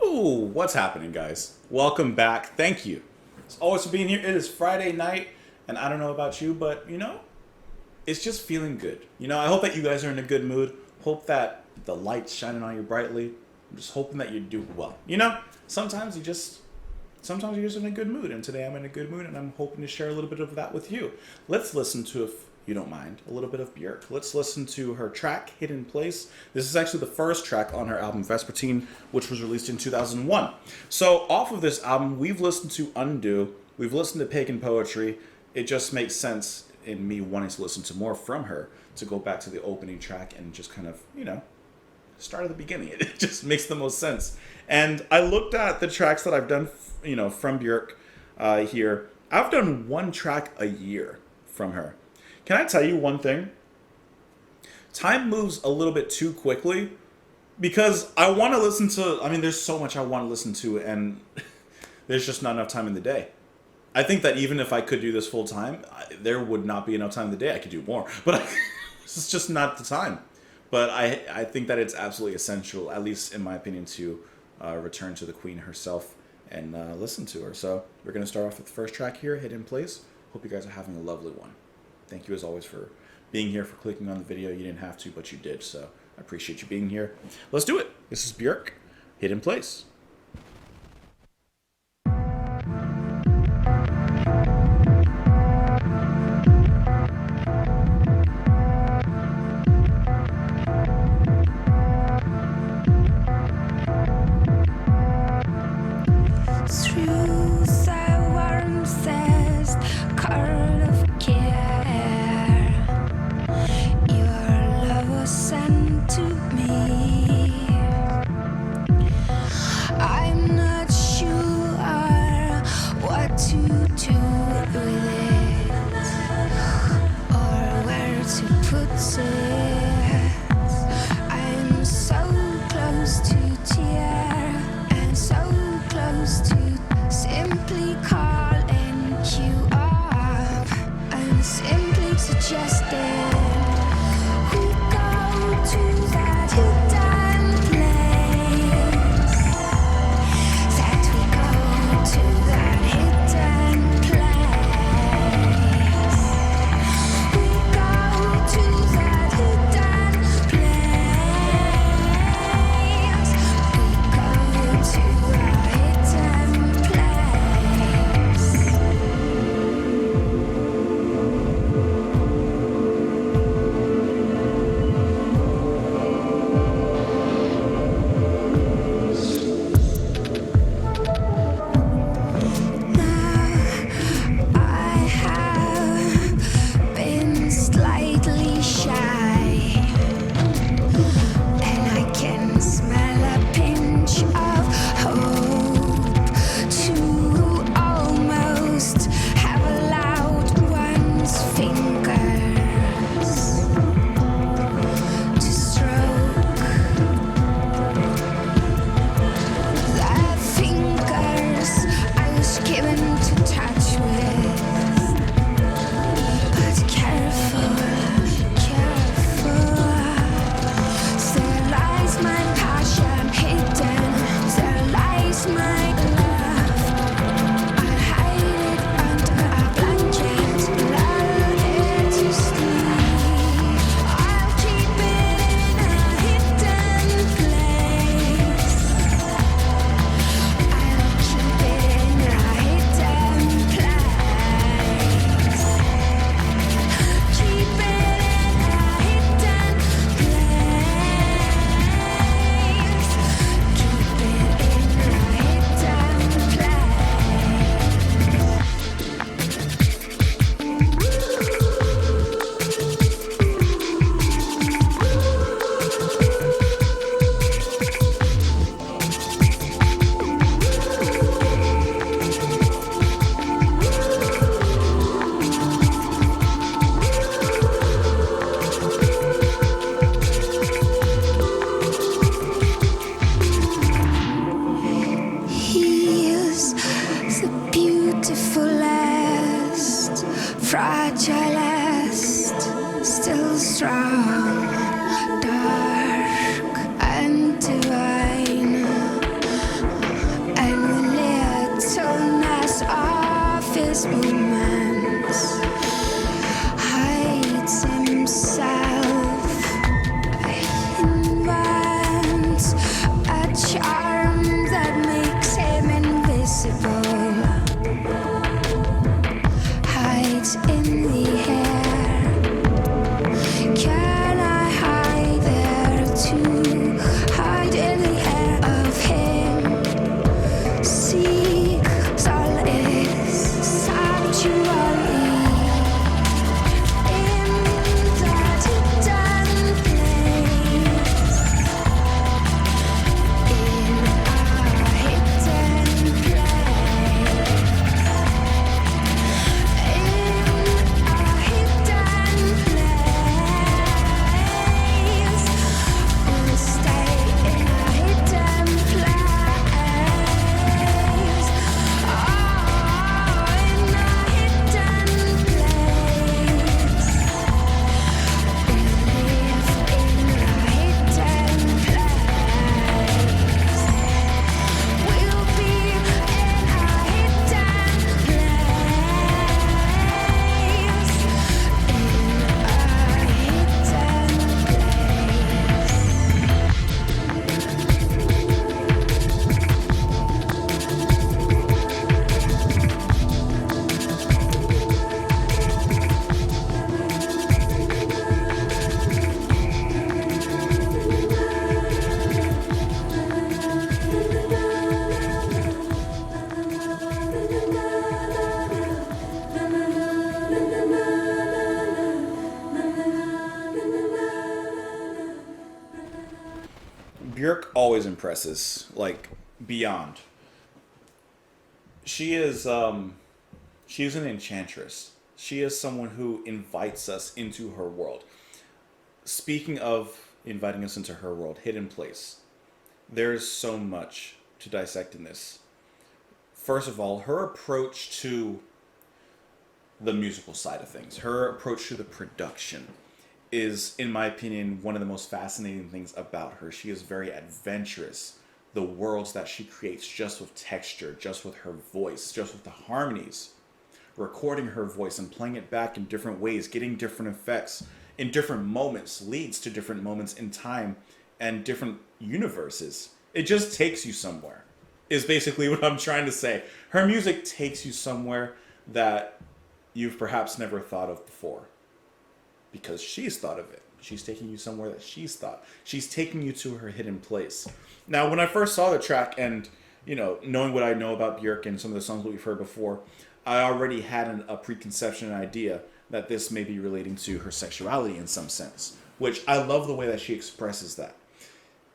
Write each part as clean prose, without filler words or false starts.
Ooh, what's happening, guys? Welcome back. Thank you. As always for being here. It is Friday night, and I don't know about you, but it's just feeling good. I hope that you guys are in a good mood. Hope that the light's shining on you brightly. I'm just hoping that you're doing well. Sometimes you're just in a good mood, and today I'm in a good mood, and I'm hoping to share a little bit of that with you. Let's listen to, if you don't mind, a little bit of Björk. Let's listen to her track, Hidden Place. This is actually the first track on her album, Vespertine, which was released in 2001. So off of this album, we've listened to Undo, we've listened to Pagan Poetry. It just makes sense in me wanting to listen to more from her to go back to the opening track and just kind of, start at the beginning. It just makes the most sense. And I looked at the tracks that I've done, from Björk here. I've done one track a year from her. Can I tell you one thing? Time moves a little bit too quickly because I want to listen to, there's so much I want to listen to, and there's just not enough time in the day. I think that even if I could do this full time, there would not be enough time in the day. I could do more, but it's just not the time. But I think that it's absolutely essential, at least in my opinion, to return to the Queen herself and listen to her. So we're going to start off with the first track here, Hidden Place. Hope you guys are having a lovely one. Thank you as always for being here, for clicking on the video. You didn't have to, but you did, so I appreciate you being here. Let's do it. This is Björk, Hidden Place. Björk always impresses, like beyond. She is she is an enchantress. She is someone who invites us into her world. Speaking of inviting us into her world, Hidden Place. There's so much to dissect in this. First of all, her approach to the musical side of things, her approach to the production is, in my opinion, one of the most fascinating things about her. She is very adventurous. The worlds that she creates just with texture, just with her voice, just with the harmonies, recording her voice and playing it back in different ways, getting different effects in different moments, leads to different moments in time and different universes. It just takes you somewhere, is basically what I'm trying to say. Her music takes you somewhere that you've perhaps never thought of before. Because she's thought of it. She's taking you somewhere that she's thought. She's taking you to her hidden place. Now, when I first saw the track and, knowing what I know about Björk and some of the songs that we've heard before, I already had a preconception and idea that this may be relating to her sexuality in some sense. Which I love the way that she expresses that.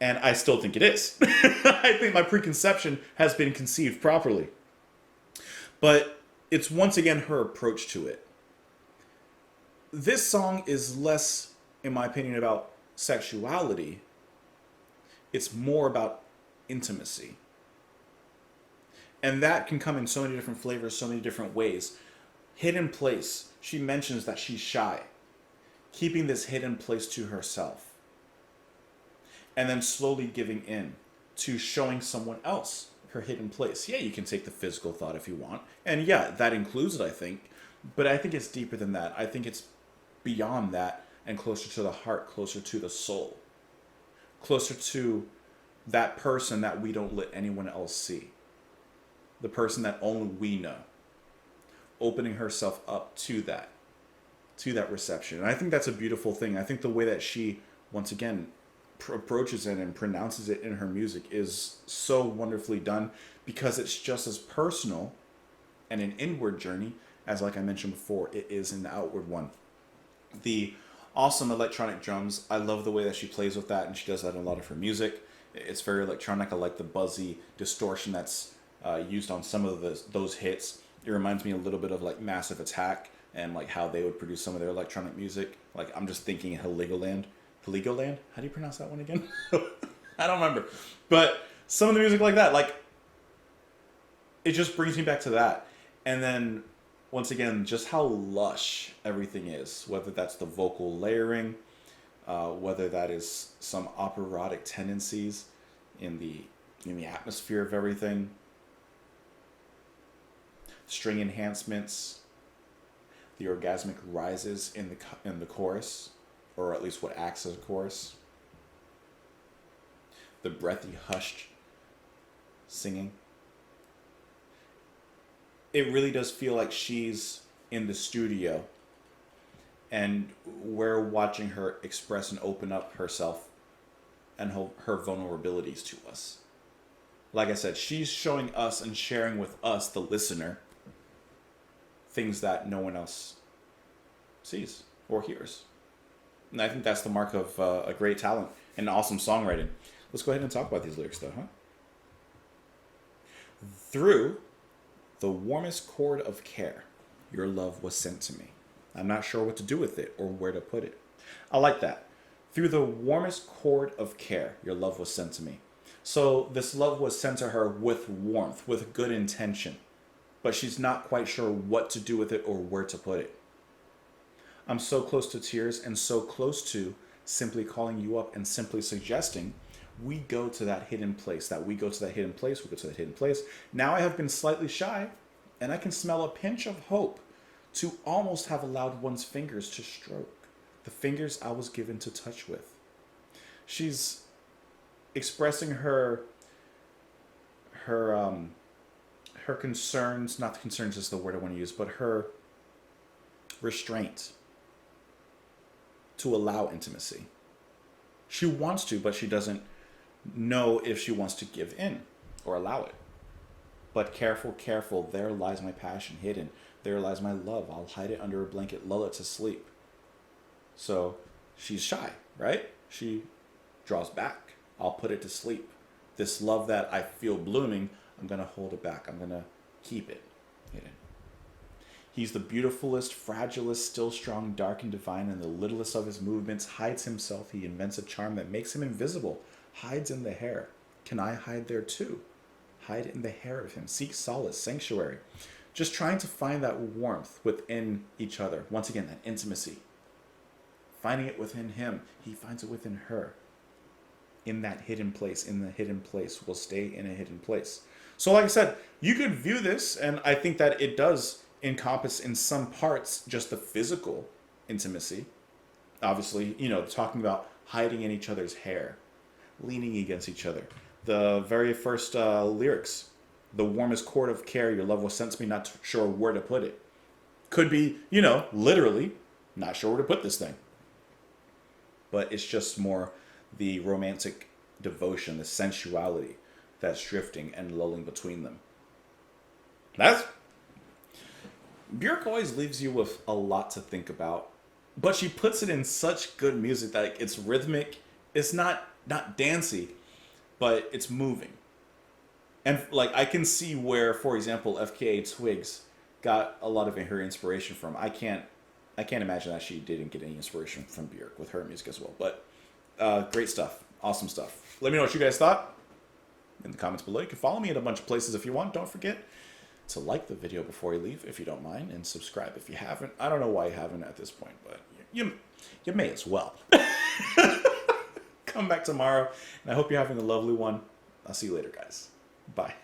And I still think it is. I think my preconception has been conceived properly. But it's once again her approach to it. This song is less, in my opinion, about sexuality. It's more about intimacy. And that can come in so many different flavors, so many different ways. Hidden Place, she mentions that she's shy, keeping this hidden place to herself. And then slowly giving in to showing someone else her hidden place. Yeah, you can take the physical thought if you want. And yeah, that includes it, I think. But I think it's deeper than that. I think it's beyond that and closer to the heart, closer to the soul. Closer to that person that we don't let anyone else see. The person that only we know. Opening herself up to that reception. And I think that's a beautiful thing. I think the way that she, once again, approaches it and pronounces it in her music is so wonderfully done because it's just as personal and an inward journey as, like I mentioned before, it is an outward one. The awesome electronic drums, I love the way that she plays with that, and she does that in a lot of her music. It's very electronic. I like the buzzy distortion that's used on some of those hits. It reminds me a little bit of like Massive Attack and like how they would produce some of their electronic music. Like I'm just thinking Heligoland. Heligoland? How do you pronounce that one again? I don't remember. But some of the music like that, like it just brings me back to that. And then once again, just how lush everything is, whether that's the vocal layering, whether that is some operatic tendencies in the atmosphere of everything, string enhancements, the orgasmic rises in the chorus, or at least what acts as a chorus, the breathy, hushed singing. It really does feel like she's in the studio and we're watching her express and open up herself and her vulnerabilities to us. Like I said, she's showing us and sharing with us, the listener, things that no one else sees or hears. And I think that's the mark of a great talent and awesome songwriting. Let's go ahead and talk about these lyrics though, huh? Through the warmest cord of care, your love was sent to me. I'm not sure what to do with it or where to put it. I like that. Through the warmest cord of care, your love was sent to me. So this love was sent to her with warmth, with good intention. But she's not quite sure what to do with it or where to put it. I'm so close to tears and so close to simply calling you up and simply suggesting we go to that hidden place, we go to that hidden place. Now I have been slightly shy, and I can smell a pinch of hope to almost have allowed one's fingers to stroke, the fingers I was given to touch with. She's expressing her concerns, not concerns is the word I want to use, but her restraint to allow intimacy. She wants to, but she doesn't know if she wants to give in or allow it. But careful, careful, there lies my passion hidden. There lies my love. I'll hide it under a blanket, lull it to sleep. So she's shy, right? She draws back, I'll put it to sleep. This love that I feel blooming, I'm going to hold it back. I'm going to keep it hidden. He's the beautifulest, fragilest, still strong, dark, and divine. In the littlest of his movements, hides himself. He invents a charm that makes him invisible, hides in the hair. Can I hide there too? Hide in the hair of him. Seek solace, sanctuary. Just trying to find that warmth within each other. Once again, that intimacy. Finding it within him. He finds it within her. In that hidden place. In the hidden place. Will stay in a hidden place. So like I said, you could view this, and I think that it does encompass in some parts just the physical intimacy. Obviously, talking about hiding in each other's hair. Leaning against each other. The very first lyrics. The warmest cord of care your love was sent to me, not sure where to put it. Could be, literally, not sure where to put this thing. But it's just more the romantic devotion, the sensuality that's drifting and lulling between them. Björk always leaves you with a lot to think about, but she puts it in such good music that it's rhythmic. It's not dancey, but it's moving. And I can see where, for example, FKA Twigs got a lot of her inspiration from. I can't imagine that she didn't get any inspiration from Björk with her music as well. But great stuff, awesome stuff. Let me know what you guys thought in the comments below. You can follow me in a bunch of places if you want. Don't forget to like the video before you leave, if you don't mind, and subscribe if you haven't. I don't know why you haven't at this point, but you may as well. Come back tomorrow, and I hope you're having a lovely one. I'll see you later, guys. Bye.